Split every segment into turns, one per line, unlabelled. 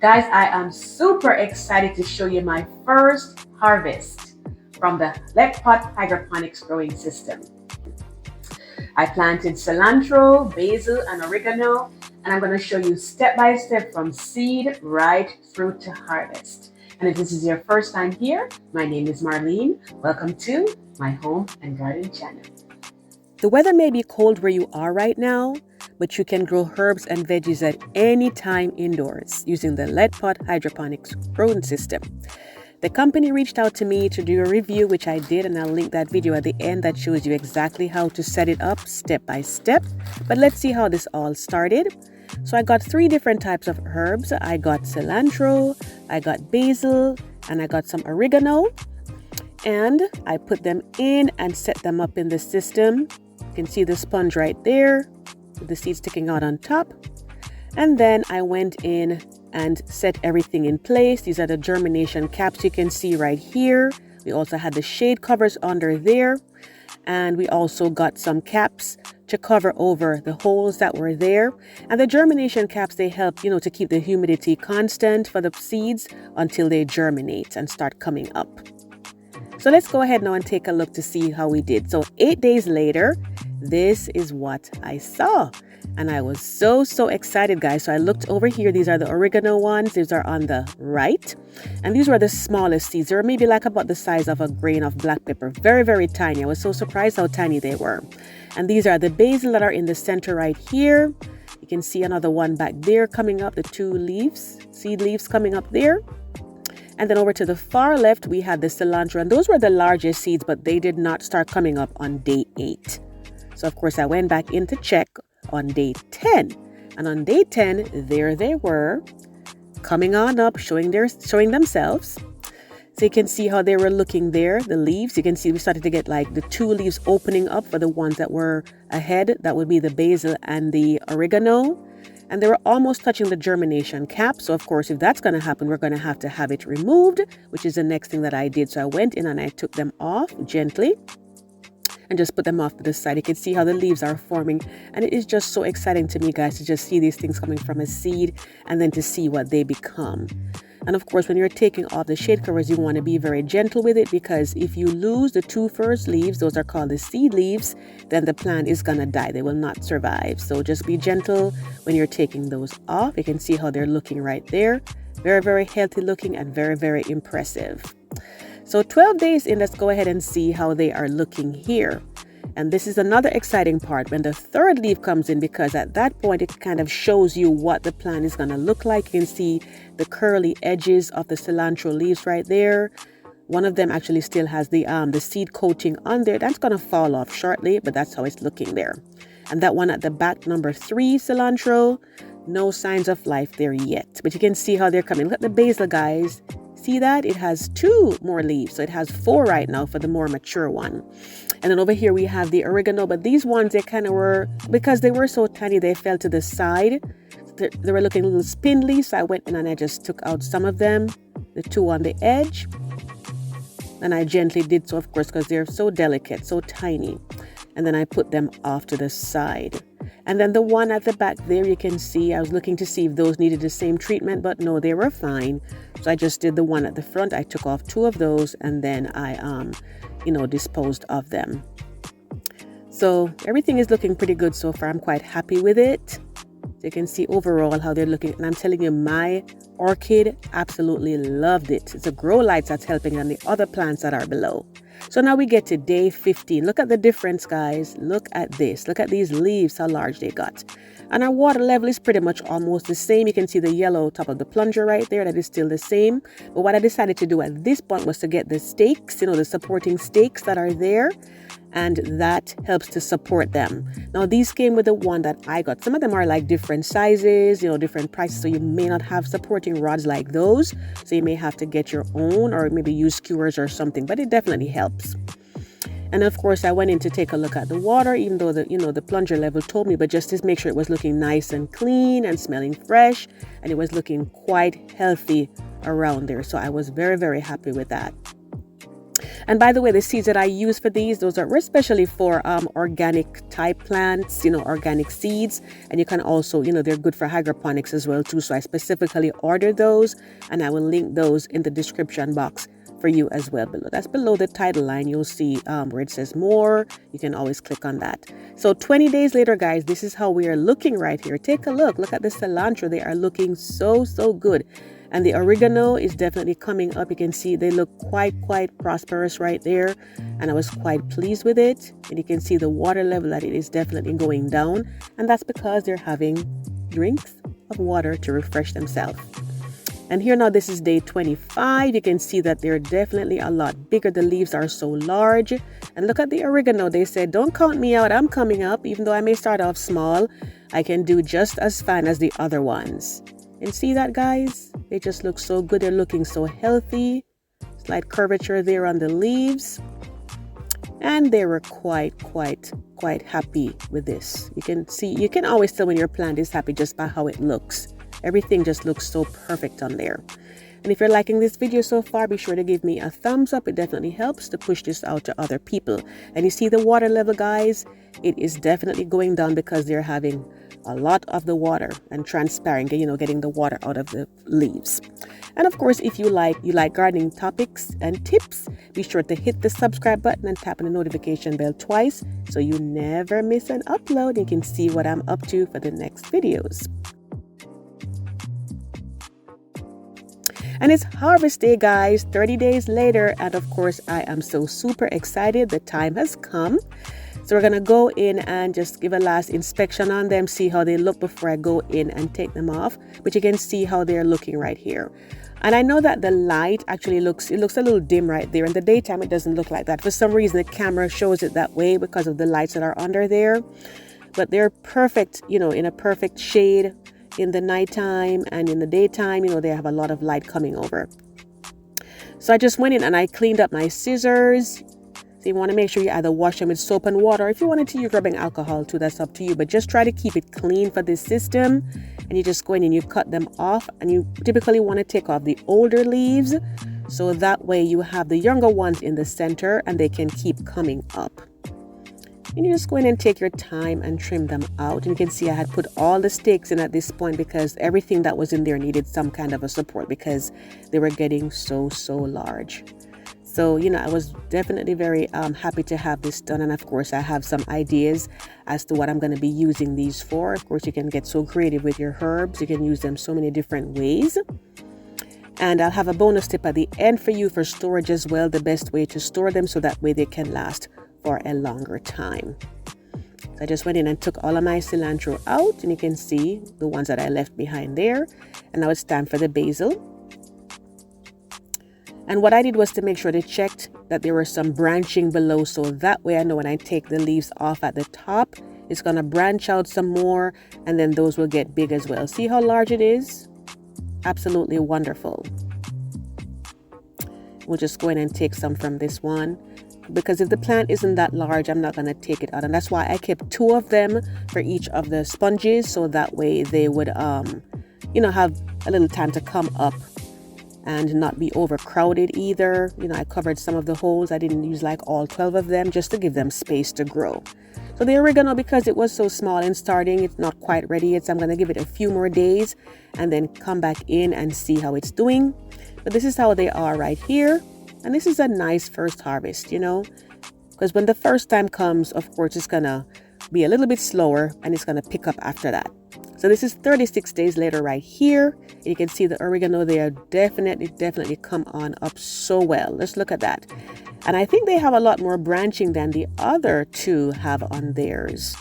Guys, I am super excited to show you my first harvest from the LetPot Hydroponics Growing System. I planted cilantro, basil, and oregano, and I'm going to show you step by step from seed right through to harvest. And if this is your first time here, my name is Marlene. Welcome to my home and garden channel.
The weather may be cold where you are right now, but you can grow herbs and veggies at any time indoors using the LetPot Hydroponics Growing System. The company reached out to me to do a review, which I did, and I'll link that video at the end that shows you exactly how to set it up step by step. But let's see how this all started. So I got 3 different types of herbs. I got cilantro, I got basil, and I got some oregano. And I put them in and set them up in the system. You can see the sponge right there with the seeds sticking out on top. And then I went in and set everything in place. These are the germination caps you can see right here. We also had the shade covers under there. And we also got some caps to cover over the holes that were there. And the germination caps, they help, to keep the humidity constant for the seeds until they germinate and start coming up. So let's go ahead now and take a look to see how we did. So 8 days later, this is what I saw. And I was so excited, guys. So I looked over here. These are the oregano ones. These are on the right. And these were the smallest seeds. They were maybe like about the size of a grain of black pepper. Very tiny. I was so surprised how tiny they were. And these are the basil that are in the center right here. You can see another one back there coming up, the 2 leaves, seed leaves coming up there. And then over to the far left, we had the cilantro. And those were the largest seeds, but they did not start coming up on day 8. So, of course, I went back in to check on day 10. And on day 10, there they were, coming on up, showing themselves. So you can see how they were looking there, the leaves. You can see we started to get like the 2 leaves opening up for the ones that were ahead. That would be the basil and the oregano. And they were almost touching the germination cap. So, of course, if that's going to happen, we're going to have it removed, which is the next thing that I did. So I went in and I took them off gently and just put them off to the side. You can see how the leaves are forming. And it is just so exciting to me, guys, to just see these things coming from a seed and then to see what they become. And of course, when you're taking off the shade covers, you want to be very gentle with it, because if you lose the 2 first leaves, those are called the seed leaves, then the plant is going to die. They will not survive. So just be gentle when you're taking those off. You can see how they're looking right there. Very healthy looking and very impressive. So 12 days in, let's go ahead and see how they are looking here. And this is another exciting part when the 3rd leaf comes in, because at that point it kind of shows you what the plant is going to look like. You can see the curly edges of the cilantro leaves right there. One of them actually still has the seed coating on there. That's going to fall off shortly, but that's how it's looking there. And that one at the back, number 3 cilantro, no signs of life there yet. But you can see how they're coming. Look at the basil, guys. See that? It has 2 more leaves. So it has 4 right now for the more mature one. And then over here we have the oregano. But these ones, they kind of were, because they were so tiny, they fell to the side. They were looking a little spindly. So I went in and I just took out some of them. The 2 on the edge. And I gently did so, of course, because they're so delicate, so tiny. And then I put them off to the side. And then the one at the back there, you can see, I was looking to see if those needed the same treatment, but no, they were fine. So I just did the one at the front. I took off 2 of those and then I, disposed of them. So everything is looking pretty good so far. I'm quite happy with it. So you can see overall how they're looking. And I'm telling you, my orchid absolutely loved it. It's the grow lights that's helping and the other plants that are below. So now we get to day 15. Look at the difference, guys. Look at this. Look at these leaves, how large they got. And our water level is pretty much almost the same. You can see the yellow top of the plunger right there. That is still the same. But what I decided to do at this point was to get the stakes, the supporting stakes that are there. And that helps to support them. Now, these came with the one that I got. Some of them are like different sizes, different prices. So you may not have supporting rods like those. So you may have to get your own or maybe use skewers or something. But it definitely helps. And of course, I went in to take a look at the water, even though the plunger level told me, but just to make sure it was looking nice and clean and smelling fresh. And it was looking quite healthy around there. So I was very happy with that. And by the way, the seeds that I use for these, those are especially for organic type plants, organic seeds. And you can also, they're good for hydroponics as well too. So I specifically ordered those, and I will link those in the description box for you as well below. That's below the title line. You'll see where it says more. You can always click on that. So 20 days later, guys, this is how we are looking right here. Take a look. Look at the cilantro. They are looking so good. And the oregano is definitely coming up. You can see they look quite prosperous right there. And I was quite pleased with it. And you can see the water level that it is definitely going down. And that's because they're having drinks of water to refresh themselves. And here now, this is day 25. You can see that they're definitely a lot bigger. The leaves are so large. And look at the oregano. They said, don't count me out. I'm coming up. Even though I may start off small, I can do just as fine as the other ones. And see that, guys? They just look so good. They're looking so healthy. Slight curvature there on the leaves. And they were quite happy with this. You can see, you can always tell when your plant is happy just by how it looks. Everything just looks so perfect on there. And if you're liking this video so far, be sure to give me a thumbs up. It definitely helps to push this out to other people. And you see the water level, guys? It is definitely going down because they're having a lot of the water and transparent, getting the water out of the leaves. And of course, if you like gardening topics and tips, be sure to hit the subscribe button and tap on the notification bell twice so you never miss an upload. You can see what I'm up to for the next videos. And it's harvest day, guys, 30 days later. And of course, I am so super excited. The time has come. So we're going to go in and just give a last inspection on them, see how they look before I go in and take them off. But you can see how they're looking right here. And I know that the light actually looks a little dim right there. In the daytime, it doesn't look like that. For some reason, the camera shows it that way because of the lights that are under there. But they're perfect, in a perfect shade in the nighttime, and in the daytime, they have a lot of light coming over. So I just went in and I cleaned up my scissors. So you want to make sure you either wash them with soap and water. If you wanted to use rubbing alcohol too, that's up to you. But just try to keep it clean for this system. And you just go in and you cut them off. And you typically want to take off the older leaves. So that way you have the younger ones in the center and they can keep coming up. And you just go in and take your time and trim them out. And you can see I had put all the stakes in at this point because everything that was in there needed some kind of a support because they were getting so large. So, I was definitely very happy to have this done. And of course, I have some ideas as to what I'm going to be using these for. Of course, you can get so creative with your herbs. You can use them so many different ways. And I'll have a bonus tip at the end for you for storage as well. The best way to store them so that way they can last for a longer time. So I just went in and took all of my cilantro out, and you can see the ones that I left behind there. And now it's time for the basil. And what I did was to make sure to check that there were some branching below, so that way I know when I take the leaves off at the top, it's going to branch out some more, and then those will get big as well. See how large it is? Absolutely wonderful. We'll just go in and take some from this one, because if the plant isn't that large, I'm not going to take it out. And that's why I kept 2 of them for each of the sponges, so that way they would have a little time to come up and not be overcrowded either. I covered some of the holes. I didn't use like all 12 of them, just to give them space to grow. So the oregano, because it was so small and starting, it's not quite ready yet. So I'm going to give it a few more days and then come back in and see how it's doing. But this is how they are right here. And this is a nice first harvest, because when the first time comes, of course, it's going to be a little bit slower and it's going to pick up after that. So this is 36 days later right here. You can see the oregano there definitely come on up so well. Let's look at that. And I think they have a lot more branching than the other 2 have on theirs,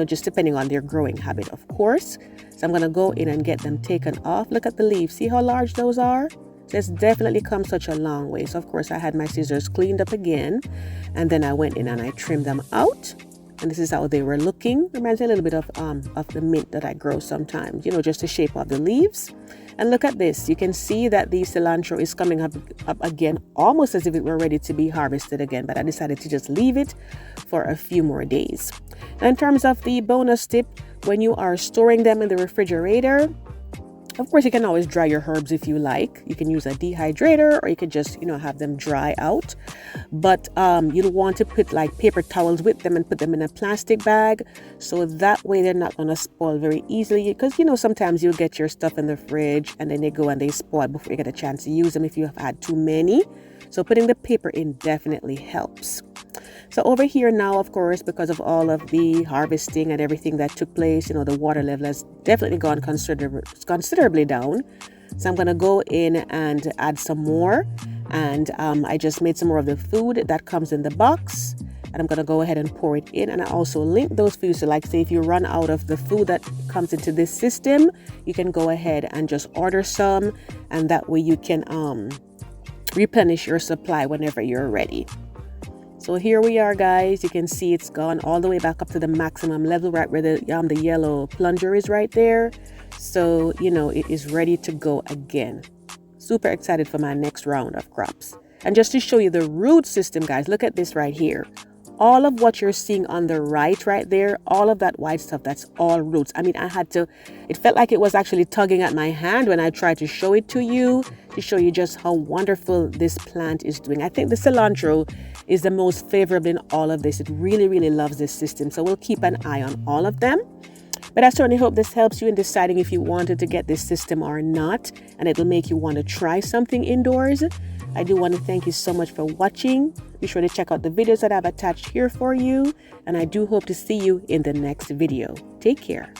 just depending on their growing habit, of course. So I'm going to go in and get them taken off. Look at the leaves. See how large those are? So it's definitely come such a long way. So of course I had my scissors cleaned up again, and then I went in and I trimmed them out. And this is how they were looking. Reminds me a little bit of the mint that I grow sometimes, just the shape of the leaves. And look at this. You can see that the cilantro is coming up again, almost as if it were ready to be harvested again. But I decided to just leave it for a few more days. Now, in terms of the bonus tip, when you are storing them in the refrigerator, Of course, you can always dry your herbs if you like. You can use a dehydrator, or you could just, have them dry out. But you'll want to put like paper towels with them and put them in a plastic bag. So that way they're not going to spoil very easily. Because, sometimes you'll get your stuff in the fridge and then they go and they spoil before you get a chance to use them if you have had too many. So putting the paper in definitely helps. So over here now, of course, because of all of the harvesting and everything that took place, the water level has definitely gone considerably down. So I'm going to go in and add some more. And I just made some more of the food that comes in the box. And I'm going to go ahead and pour it in. And I also link those foods. So like say if you run out of the food that comes into this system, you can go ahead and just order some. And that way you can replenish your supply whenever you're ready. So here we are, guys. You can see it's gone all the way back up to the maximum level, right where the yellow plunger is right there. So, it is ready to go again. Super excited for my next round of crops. And just to show you the root system, guys, look at this right here. All of what you're seeing on the right there, all of that white stuff, that's all roots. I mean, it felt like it was actually tugging at my hand when I tried to show it to show you just how wonderful this plant is doing. I think the cilantro is the most favorable in all of this. It really, really loves this system. So we'll keep an eye on all of them. But I certainly hope this helps you in deciding if you wanted to get this system or not, and it'll make you want to try something indoors. I do want to thank you so much for watching. Be sure to check out the videos that I've attached here for you, and I do hope to see you in the next video. Take care.